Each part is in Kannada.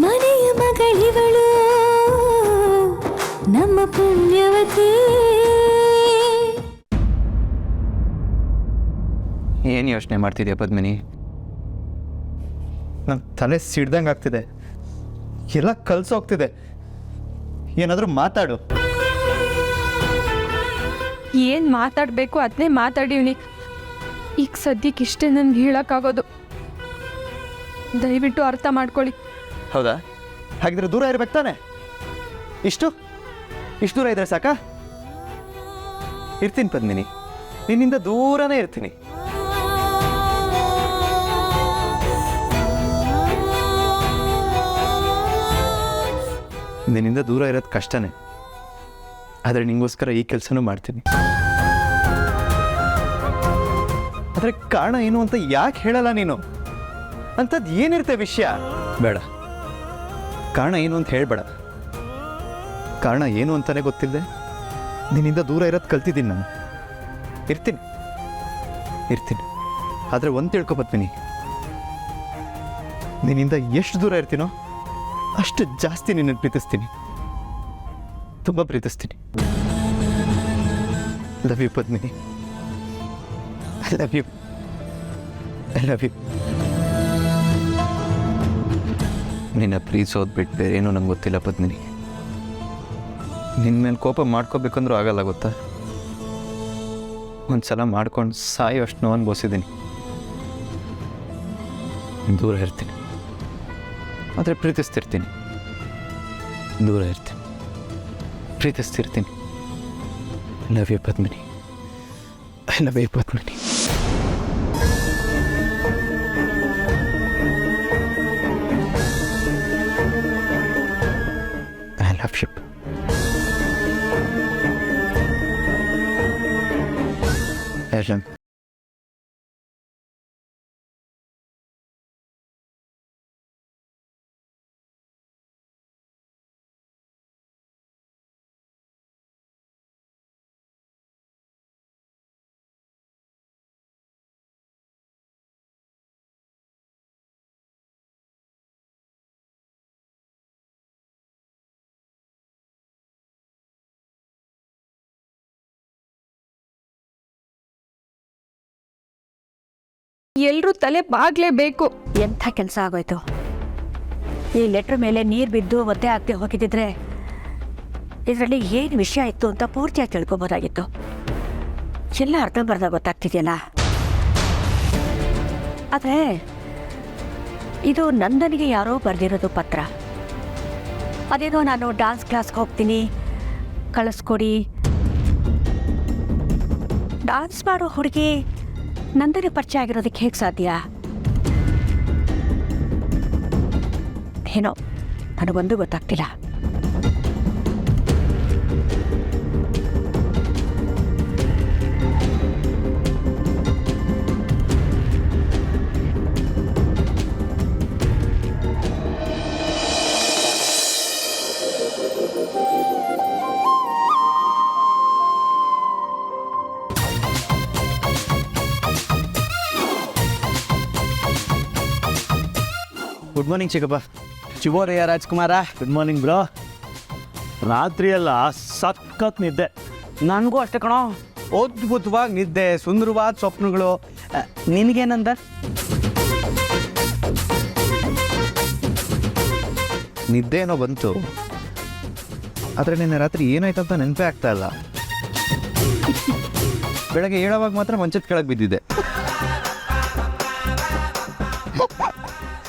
ಮನೆಯ ಮಗಳಿವಳು ನಮ್ಮ ಪುಣ್ಯವತಿ. ಏನು ಯೋಚನೆ ಮಾಡ್ತಿದ್ಯಾ ಪದ್ಮಿನಿ? ನನ್ನ ತಲೆ ಸಿಡ್ದಂಗೆ ಆಗ್ತಿದೆ, ಎಲ್ಲ ಕಲ್ಸೋಗ್ತಿದೆ. ಏನಾದರೂ ಮಾತಾಡು. ಏನು ಮಾತಾಡಬೇಕು ಅದನ್ನೇ ಮಾತಾಡೀವ್ನಿ. ಈಗ ಸದ್ಯಕ್ಕೆ ಇಷ್ಟೇ ನನಗೆ ಹೇಳೋಕ್ಕಾಗೋದು. ದಯವಿಟ್ಟು ಅರ್ಥ ಮಾಡ್ಕೊಳ್ಳಿ. ಹೌದಾ? ಹಾಗಿದ್ರೆ ದೂರ ಇರ್ಬೇಕು ತಾನೆ? ಇಷ್ಟು ದೂರ ಇದ್ರೆ ಸಾಕಾ? ಇರ್ತೀನಿ ಪದ್ಮಿನಿ, ನಿನ್ನಿಂದ ದೂರನೇ ಇರ್ತೀನಿ. ನಿನ್ನಿಂದ ದೂರ ಇರೋದು ಕಷ್ಟನೇ, ಆದರೆ ನಿಂಗೋಸ್ಕರ ಈ ಕೆಲಸನೂ ಮಾಡ್ತೀನಿ. ಆದರೆ ಕಾರಣ ಏನು ಅಂತ ಯಾಕೆ ಹೇಳಲ್ಲ ನೀನು? ಅಂಥದ್ದು ಏನಿರುತ್ತೆ ವಿಷಯ? ಬೇಡ, ಕಾರಣ ಏನು ಅಂತ ಹೇಳಬೇಡ. ಕಾರಣ ಏನು ಅಂತಲೇ ಗೊತ್ತಿಲ್ಲದೆ ನಿನ್ನಿಂದ ದೂರ ಇರೋದು ಕಲ್ತಿದ್ದೀನಿ ನಾನು. ಇರ್ತೀನಿ ಆದರೆ ಒಂದು ತಿಳ್ಕೊಬತ್ತೀನಿ, ನಿನ್ನಿಂದ ಎಷ್ಟು ದೂರ ಇರ್ತೀನೋ ಅಷ್ಟು ಜಾಸ್ತಿ ನಿನ್ನನ್ನು ಪ್ರೀತಿಸ್ತೀನಿ, ತುಂಬ ಪ್ರೀತಿಸ್ತೀನಿ. Love you Padmini, I love you. ನಿನ್ನ ಪ್ರೀತಿಸೋದು ಬಿಟ್ಟು ಬೇರೆ ಏನೂ ನಂಗೆ ಗೊತ್ತಿಲ್ಲ ಪದ್ಮಿನಿ. ನಿನ್ನ ಮೇಲೆ ಕೋಪ ಮಾಡ್ಕೋಬೇಕಂದ್ರೂ ಆಗಲ್ಲ, ಗೊತ್ತಾ? ಒಂದು ಸಲ ಮಾಡ್ಕೊಂಡು ಸಾಯೋ ಅಷ್ಟು ನೋವು ಅನುಭವಿಸಿದ್ದೀನಿ. ದೂರ ಇರ್ತೀನಿ ಆದರೆ ಪ್ರೀತಿಸ್ತಿರ್ತೀನಿ. ದೂರ ಇರ್ತೀನಿ, ಪ್ರೀತಿಸ್ತಿರ್ತೀನಿ. Love you Padmini, I love you Padmini. I love you. I love you. ಎಲ್ಲರೂ ತಲೆ ಬಾಗ್ಲೇಬೇಕು. ಎಂಥ ಕೆಲಸ ಆಗೋಯ್ತು. ಈ ಲೆಟ್ರ್ ಮೇಲೆ ನೀರು ಬಿದ್ದು ಒದ್ದೆ ಆಗದೆ ಹೋಗಿದ್ದಿದ್ರೆ ಇದರಲ್ಲಿ ಏನು ವಿಷಯ ಇತ್ತು ಅಂತ ಪೂರ್ತಿಯಾಗಿ ತಿಳ್ಕೊಬೋದಾಗಿತ್ತು. ಎಲ್ಲ ಅರ್ಧಂಬರ್ಧ ಗೊತ್ತಾಗ್ತಿದೆಯಲ್ಲ. ಆದರೆ ಇದು ನಂದನಿಗೆ ಯಾರೋ ಬರೆದಿರೋದು ಪತ್ರ. ಅದೇನೋ ನಾನು ಡ್ಯಾನ್ಸ್ ಕ್ಲಾಸ್ಗೆ ಹೋಗ್ತೀನಿ ಕಳಿಸ್ಕೊಡಿ. ಡ್ಯಾನ್ಸ್ ಮಾಡೋ ಹುಡುಗಿ ನಂದನೆ ಪರಿಚಯ ಆಗಿರೋದಕ್ಕೆ ಹೇಗೆ ಸಾಧ್ಯ? ಏನೋ ನನಗೊಂದು ಗೊತ್ತಾಗ್ತಿಲ್ಲ. ಗುಡ್ ಮಾರ್ನಿಂಗ್ ಚಿಕ್ಕಪ್ಪ. ಶಿವೋರಯ್ಯ ರಾಜ್ಕುಮಾರ. Good morning bro. ರಾತ್ರಿಯೆಲ್ಲ ಸಖತ್ ನಿದ್ದೆ. ನನಗೂ ಅಷ್ಟೇ ಕಣೋ, ಅದ್ಭುತವಾಗಿ ನಿದ್ದೆ, ಸುಂದರವಾದ ಸ್ವಪ್ನಗಳು. ನಿನಗೇನಂದ? ನಿದ್ದೆ ಏನೋ ಬಂತು, ಆದರೆ ನಿನ್ನೆ ರಾತ್ರಿ ಏನಾಯ್ತು ಅಂತ ನೆನಪೇ ಆಗ್ತಾ ಇಲ್ಲ. ಬೆಳಗ್ಗೆ ಹೇಳೋವಾಗ ಮಾತ್ರ ಮಂಚದ ಕೆಳಗೆ ಬಿದ್ದಿದ್ದೆ.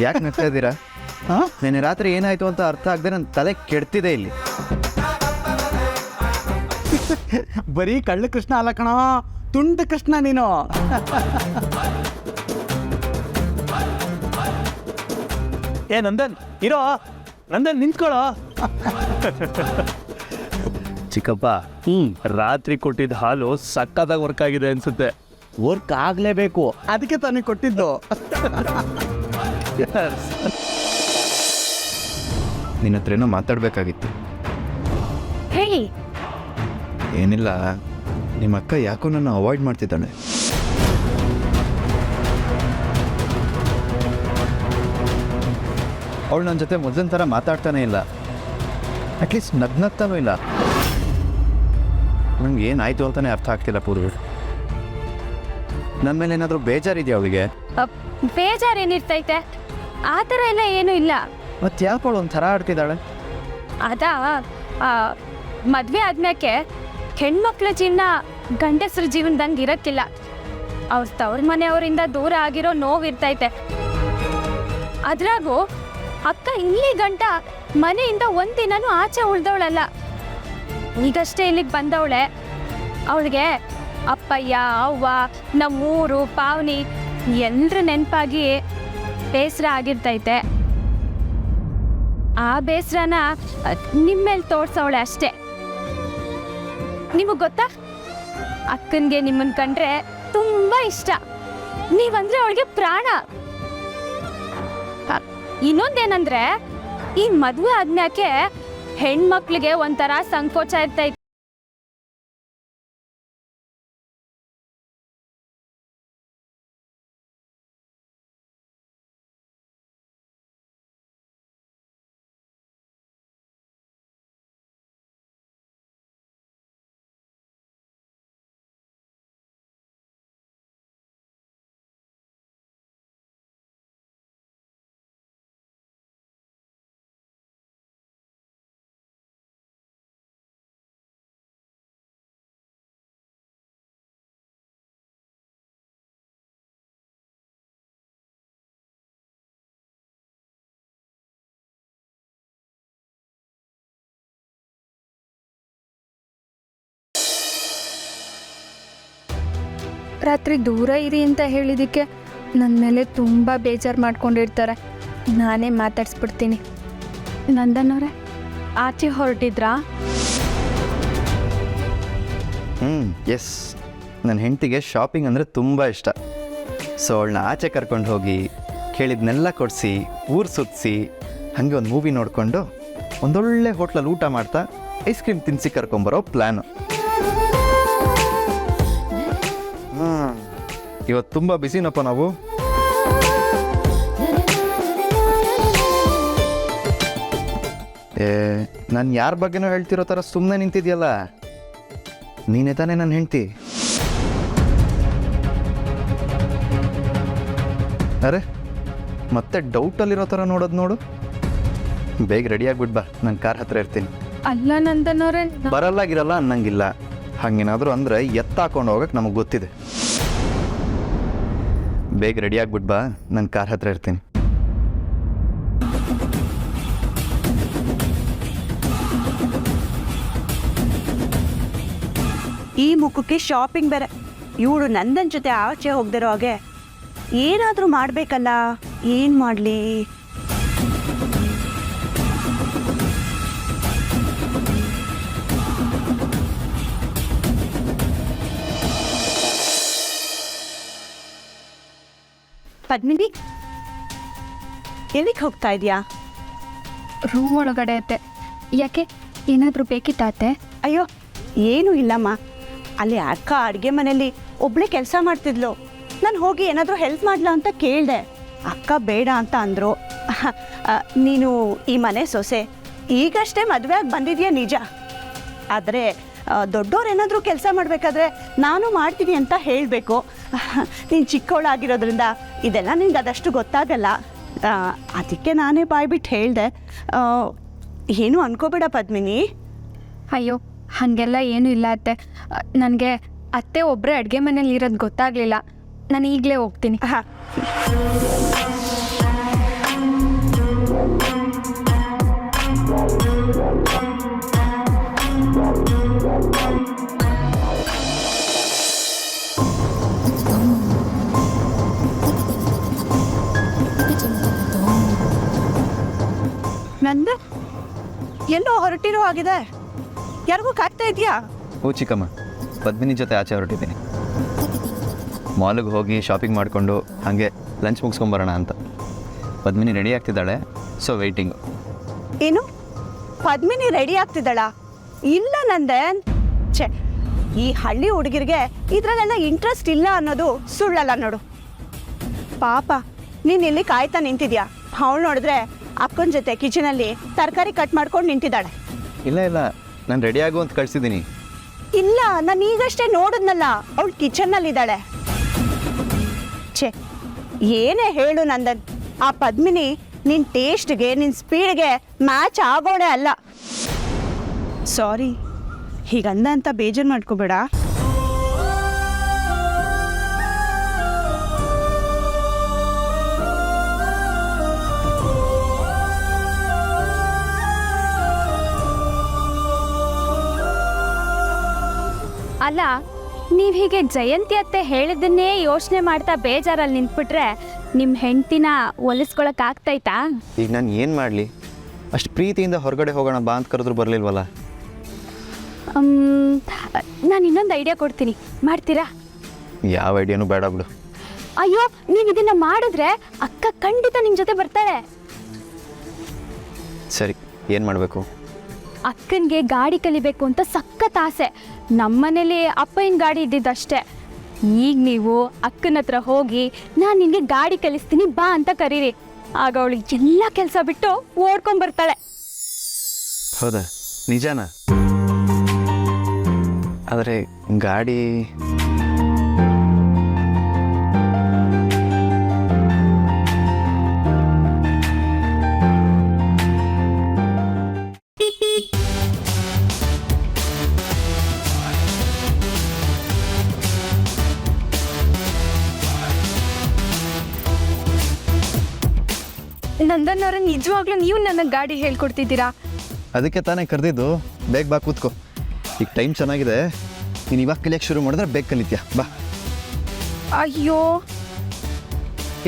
ಯಾಕೆ ನಗ್ತಾ ಇದ್ದೀರಾ? ನಿನ್ನೆ ರಾತ್ರಿ ಏನಾಯ್ತು ಅಂತ ಅರ್ಥ ಆಗದೆ ನನ್ನ ತಲೆ ಕೆಡ್ತಿದೆ ಇಲ್ಲಿ. ಬರೀ ಕಳ್ಳ ಕೃಷ್ಣ ಅಲ್ಲ ಕಣೋ, ತುಂಟ ಕೃಷ್ಣ ನೀನು. ಏ ನಂದನ್ ಇರೋ, ನಂದನ್ ನಿಂತ್ಕೊಳ್ಳೋ. ಚಿಕ್ಕಪ್ಪ, ರಾತ್ರಿ ಕೊಟ್ಟಿದ್ದ ಹಾಲು ಸಕ್ಕತ್ತಾಗಿ ವರ್ಕ್ ಆಗಿದೆ ಅನ್ಸುತ್ತೆ. ವರ್ಕ್ ಆಗಲೇಬೇಕು, ಅದಕ್ಕೆ ತಾನೇ ಕೊಟ್ಟಿದ್ದು. ನಿನ್ನ ಹತ್ರ ಏನೋ ಮಾತಾಡಬೇಕಾಗಿತ್ತು. ಹೇಳಿ. ಏನಿಲ್ಲ, ನಿಮ್ಮ ಅಕ್ಕ ಯಾಕೋ ನನ್ನ ಅವಾಯ್ಡ್ ಮಾಡ್ತಿದ್ದಾಳೆ. ಅವಳು ನನ್ನ ಜೊತೆ ಮೊದಲಿನ ಥರ ಮಾತಾಡ್ತಾನೇ ಇಲ್ಲ, ಅಟ್ಲೀಸ್ಟ್ ನಗ್ನಗ್ತಾನೂ ಇಲ್ಲ. ನಂಗೆ ಏನಾಯಿತು ಅಂತಲೇ ಅರ್ಥ ಆಗ್ತಿಲ್ಲ ಪೂರ್ವಿ. ನನ್ನ ಮೇಲೆ ಏನಾದರೂ ಬೇಜಾರಿದೆಯಾ ಅವಳಿಗೆ? ಬೇಜಾರೇನಿರ್ತೈತೆ, ಆ ಥರ ಎಲ್ಲ ಏನೂ ಇಲ್ಲ. ಮತ್ತು ಯಾಕೆ ಅವಳು ಒಂಥರ ಆಡ್ತಿದ್ದಾಳೆ? ಅದಾ ಮದುವೆ ಆದ್ಮ್ಯಾಕೆ ಹೆಣ್ಮಕ್ಳ ಜೀವನ ಗಂಡಸ್ರ ಜೀವನದಂಗೆ ಇರಕ್ಕಿಲ್ಲ. ಅವ್ರ ತವ್ರ ಮನೆಯವರಿಂದ ದೂರ ಆಗಿರೋ ನೋವಿರ್ತೈತೆ. ಅದ್ರಾಗೂ ಅಕ್ಕ ಇಲ್ಲಿ ಗಂಟ ಮನೆಯಿಂದ ಒಂದಿನನೂ ಆಚೆ ಉಳ್ದವಳಲ್ಲ. ಈಗಷ್ಟೇ ಇಲ್ಲಿಗೆ ಬಂದವಳೆ. ಅವಳಿಗೆ ಅಪ್ಪಯ್ಯ, ಅವ್ವ, ನಮ್ಮೂರು, ಪಾವನಿ ಎಲ್ಲರ ನೆನಪಾಗಿ ಬೇಸರ ಆಗಿರ್ತೈತೆ. ಆ ಬೇಸರನ ನಿಮ್ಮೇಲೆ ತೋರ್ಸವಳೆ ಅಷ್ಟೇ. ನಿಮಗೆ ಗೊತ್ತಾ, ಅಕ್ಕನಿಗೆ ನಿಮ್ಮನ್ನ ಕಂಡ್ರೆ ತುಂಬಾ ಇಷ್ಟ. ನೀವಂದ್ರೆ ಅವಳಿಗೆ ಪ್ರಾಣ. ಇನ್ನೊಂದೇನಂದ್ರೆ, ಈ ಮದುವೆ ಆದ್ಮ್ಯಾಕೆ ಹೆಣ್ಮಕ್ಳಿಗೆ ಒಂಥರ ಸಂಕೋಚ ಇರ್ತೈತೆ. ರಾತ್ರಿ ದೂರ ಇರಿ ಅಂತ ಹೇಳಿದ್ದಕ್ಕೆ ನನ್ನ ಮೇಲೆ ತುಂಬ ಬೇಜಾರು ಮಾಡ್ಕೊಂಡಿರ್ತಾರೆ. ನಾನೇ ಮಾತಾಡ್ಸ್ಬಿಡ್ತೀನಿ. ನಂದನವ್ರೆ, ಆಚೆ ಹೊರಟಿದ್ರಾ? ಎಸ್, ನನ್ನ ಹೆಂಡತಿಗೆ ಶಾಪಿಂಗ್ ಅಂದರೆ ತುಂಬ ಇಷ್ಟ. ಸೊ ಅವಳನ್ನ ಆಚೆ ಕರ್ಕೊಂಡು ಹೋಗಿ ಕೇಳಿದ್ನೆಲ್ಲ ಕೊಡಿಸಿ ಊರು ಸುತ್ತಿಸಿ ಹಾಗೆ ಒಂದು ಮೂವಿ ನೋಡಿಕೊಂಡು ಒಂದೊಳ್ಳೆ ಹೋಟ್ಲಲ್ಲಿ ಊಟ ಮಾಡ್ತಾ ಐಸ್ ಕ್ರೀಮ್ ತಿನ್ನಿಸಿ ಕರ್ಕೊಂಬರೋ ಪ್ಲ್ಯಾನು. ಇವತ್ತು ತುಂಬ ಬಿಸಿನಪ್ಪ ನಾವು. ನಾನು ಯಾರ ಬಗ್ಗೆನೋ ಹೇಳ್ತಿರೋ ಥರ ಸುಮ್ಮನೆ ನಿಂತಿದ್ಯಲ್ಲ, ನೀನೇ ತಾನೇ ನನ್ನ ಹೆಂಡ್ತಿ. ಅರೆ ಮತ್ತೆ ಡೌಟಲ್ಲಿರೋ ಥರ ನೋಡೋದು ನೋಡು. ಬೇಗ ರೆಡಿ ಆಗ್ಬಿಟ್ಟು ಬಾ, ನಾನು ಕಾರ್ ಹತ್ರ ಇರ್ತೀನಿ. ಅಲ್ಲ ನಂದನವ್ರೆ, ಬರಲ್ಲಾಗಿರಲ್ಲ ಅನ್ನಂಗಿಲ್ಲ. ಹಾಗೇನಾದರೂ ಅಂದರೆ ಎತ್ತಾಕೊಂಡು ಹೋಗಕ್ಕೆ ನಮಗೆ ಗೊತ್ತಿದೆ. ಬೇಗ ರೆಡಿ ಆಗ್ಬಿಟ್ಟು ಬಾ, ನಾನು ಕಾರ್ ಹತ್ರ ಇರ್ತೀನಿ. ಈ ಮುಖಕ್ಕೆ ಶಾಪಿಂಗ್ ಬೇರೆ. ಇವಳು ನಂದನ್ ಜೊತೆ ಆಚೆ ಹೋಗ್ದಿರೋ ಹಾಗೆ ಏನಾದರೂ ಮಾಡಬೇಕಲ್ಲ. ಏನು ಮಾಡಲಿ? ಪದ್ಮಿನಿ, ಎಲ್ಲಿಗೆ ಹೋಗ್ತಾ ಇದೆಯಾ? ರೂಮ್ ಒಳಗಡೆ ಐತೆ. ಯಾಕೆ, ಏನಾದರೂ ಬೇಕಿತ್ತಾತೆ? ಅಯ್ಯೋ ಏನೂ ಇಲ್ಲಮ್ಮ. ಅಲ್ಲಿ ಅಕ್ಕ ಅಡುಗೆ ಮನೆಯಲ್ಲಿ ಒಬ್ಬಳೇ ಕೆಲಸ ಮಾಡ್ತಿದ್ಲು. ನಾನು ಹೋಗಿ ಏನಾದರೂ ಹೆಲ್ಪ್ ಮಾಡಲ ಅಂತ ಕೇಳಿದೆ. ಅಕ್ಕ ಬೇಡ ಅಂತ ಅಂದರು. ನೀನು ಈ ಮನೆ ಸೊಸೆ, ಈಗಷ್ಟೇ ಮದುವೆ ಆಗಿ ಬಂದಿದೆಯಾ ನಿಜ. ಆದರೆ ದೊಡ್ಡವ್ರು ಏನಾದರೂ ಕೆಲಸ ಮಾಡಬೇಕಾದ್ರೆ ನಾನು ಮಾಡ್ತೀನಿ ಅಂತ ಹೇಳಬೇಕು. ನೀನು ಚಿಕ್ಕವಳಾಗಿರೋದ್ರಿಂದ ಇದೆಲ್ಲ ನಿಂಗೆ ಅದಷ್ಟು ಗೊತ್ತಾಗಲ್ಲ. ಅದಕ್ಕೆ ನಾನೇ ಬಾಯ್ಬಿಟ್ಟು ಹೇಳಿದೆ. ಏನೂ ಅನ್ಕೋಬೇಡ ಪದ್ಮಿನಿ. ಅಯ್ಯೋ, ಹಾಗೆಲ್ಲ ಏನೂ ಇಲ್ಲ ಅತ್ತೆ. ನನಗೆ ಅತ್ತೆ ಒಬ್ಬರೇ ಅಡುಗೆ ಮನೇಲಿ ಇರೋದು ಗೊತ್ತಾಗಲಿಲ್ಲ. ನಾನು ಈಗಲೇ ಹೋಗ್ತೀನಿ. ಹಾಂ, ನಂದು ಎಲ್ಲೋ ಹೊರಟಿರೋ ಆಗಿದೆ. ಯಾರಿಗೂ ಕಾಗ್ತಾ ಇದೆಯಾ? ಓ ಚಿಕ್ಕಮ್ಮ, ಪದ್ಮಿನಿ ಜೊತೆ ಆಚೆ ಹೊರಟಿದ್ದೀನಿ. ಮಾಲಿಗೆ ಹೋಗಿ ಶಾಪಿಂಗ್ ಮಾಡಿಕೊಂಡು ಹಾಗೆ ಲಂಚ್ ಮುಗಿಸ್ಕೊಂಬರೋಣ ಅಂತ. ಪದ್ಮಿನಿ ರೆಡಿ ಆಗ್ತಿದ್ದಾಳೆ, ಸೊ ವೆಯ್ಟಿಂಗು. ಏನು, ಪದ್ಮಿನಿ ರೆಡಿ ಆಗ್ತಿದ್ದಾಳ? ಇಲ್ಲ ನಂದನ್, ಛೇ, ಈ ಹಳ್ಳಿ ಹುಡುಗಿರಿಗೆ ಇದರಲ್ಲೆಲ್ಲ ಇಂಟ್ರೆಸ್ಟ್ ಇಲ್ಲ ಅನ್ನೋದು ಸುಳ್ಳಲ್ಲ ನೋಡು. ಪಾಪ ನೀನು ಇಲ್ಲಿ ಕಾಯ್ತಾ ನಿಂತಿದ್ಯಾ. ಅವಳು ನೋಡಿದ್ರೆ ಅಕ್ಕನ ಜೊತೆ ಕಿಚನಲ್ಲಿ ತರಕಾರಿ ಕಟ್ ಮಾಡ್ಕೊಂಡು ನಿಂತಿದ್ದಾಳೆ. ಇಲ್ಲ ಇಲ್ಲ, ನಾನು ರೆಡಿ ಆಗು ಅಂತ ಕಳಿಸಿದ್ದೀನಿ. ಇಲ್ಲ, ನಾನು ಈಗಷ್ಟೇ ನೋಡಿದ್ನಲ್ಲ, ಅವಳು ಕಿಚನ್ನಲ್ಲಿದ್ದಾಳೆ. ಛೇ, ಏನೇ ಹೇಳು ನಂದನ್, ಆ ಪದ್ಮಿನಿ ನಿನ್ನ ಟೇಸ್ಟ್ಗೆ ನಿನ್ನ ಸ್ಪೀಡ್ಗೆ ಮ್ಯಾಚ್ ಆಗೋಣೆ ಅಲ್ಲ. ಸಾರಿ, ಹೀಗಂದ ಅಂತ ಬೇಜಾರು ಮಾಡ್ಕೋಬೇಡ. ಅಲ್ಲ, ನೀವು ಹೀಗೆ ಜಯಂತಿ ಅತ್ತೆ ಹೇಳಿದ್ದನ್ನೇ ಯೋಚನೆ ಮಾಡ್ತಾ ಬೇಜಾರಲ್ಲಿ ನಿಂತ್ಬಿಟ್ರೆ ನಿಮ್ಮ ಹೆಂಡ್ತಿನ ಒಲಿಸ್ಕೊಳಕ್ಕಾಗ್ತೈತಾ? ಈಗ ನಾನು ಏನು ಮಾಡಲಿ? ಅಷ್ಟು ಪ್ರೀತಿಯಿಂದ ಹೊರಗಡೆ ಹೋಗೋಣ ಬಾ ಅಂತ ಕರೆದ್ರು ಬರಲಿಲ್ವಲ್ಲ. ನಾನು ಇನ್ನೊಂದು ಐಡಿಯಾ ಕೊಡ್ತೀನಿ, ಮಾಡ್ತೀರಾ? ಯಾವ ಐಡಿಯಾನೂ ಬೇಡ ಬಿಡು. ಅಯ್ಯೋ, ನೀವು ಇದನ್ನ ಮಾಡಿದ್ರೆ ಅಕ್ಕ ಖಂಡಿತ ನಿಮ್ಮ ಜೊತೆ ಬರ್ತಾಳೆ. ಸರಿ, ಏನು ಮಾಡಬೇಕು? ಅಕ್ಕನಿಗೆ ಗಾಡಿ ಕಲಿಬೇಕು ಅಂತ ಸಖತ್ ಆಸೆ. ನಮ್ಮನೇಲಿ ಅಪ್ಪನ ಗಾಡಿ ಇದ್ದಿದ್ದಷ್ಟೇ. ಈಗ ನೀವು ಅಕ್ಕನ ಹತ್ರ ಹೋಗಿ ನಾನು ನಿನಗೆ ಗಾಡಿ ಕಲಿಸ್ತೀನಿ ಬಾ ಅಂತ ಕರೀರಿ. ಆಗ ಅವಳು ಎಲ್ಲ ಕೆಲಸ ಬಿಟ್ಟು ಓಡ್ಕೊಂಬರ್ತಾಳೆ. ಹೌದಾ? ನಿಜಾನಾ? ಆದರೆ ಗಾಡಿ ನಂದನ್ ಅವ್ರ, ನಿಜವಾಗ್ಲೂ ನೀವು ನನಗೆ ಗಾಡಿ ಹೇಳ್ಕೊಡ್ತಿದ್ದೀರಾ? ಅದಕ್ಕೆ ತಾನೇ ಕರೆದಿದ್ದು. ಬೇಗ ಬಾ, ಕೂತ್ಕೋ. ಈಗ ಟೈಮ್ ಚೆನ್ನಾಗಿದೆ, ನೀನು ಇವಾಗ ಕಲಿಯೋಕ್ಕೆ ಶುರು ಮಾಡಿದ್ರೆ ಬೇಗ ಕಲಿತೀಯ. ಬಾ. ಅಯ್ಯೋ,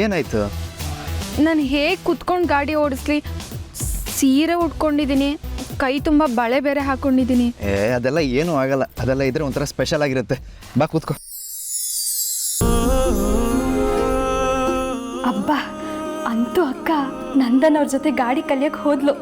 ಏನಾಯ್ತು? ನಾನು ಹೇಗೆ ಕುತ್ಕೊಂಡು ಗಾಡಿ ಓಡಿಸ್ಲಿ? ಸೀರೆ ಉಟ್ಕೊಂಡಿದ್ದೀನಿ, ಕೈ ತುಂಬ ಬಳೆ ಬೇರೆ ಹಾಕ್ಕೊಂಡಿದ್ದೀನಿ. ಅದೆಲ್ಲ ಏನೂ ಆಗಲ್ಲ. ಅದೆಲ್ಲ ಇದ್ರೆ ಒಂಥರ ಸ್ಪೆಷಲ್ ಆಗಿರುತ್ತೆ. ಬಾ, ಕೂತ್ಕೋ. ಅಬ್ಬಾ, ಅಂತೂ ಅಕ್ಕ ನಂದನ್ ಅವ್ರ ಜೊತೆ ಗಾಡಿ ಕಲಿಯಕ್ಕೆ ಹೋದ್ಲು.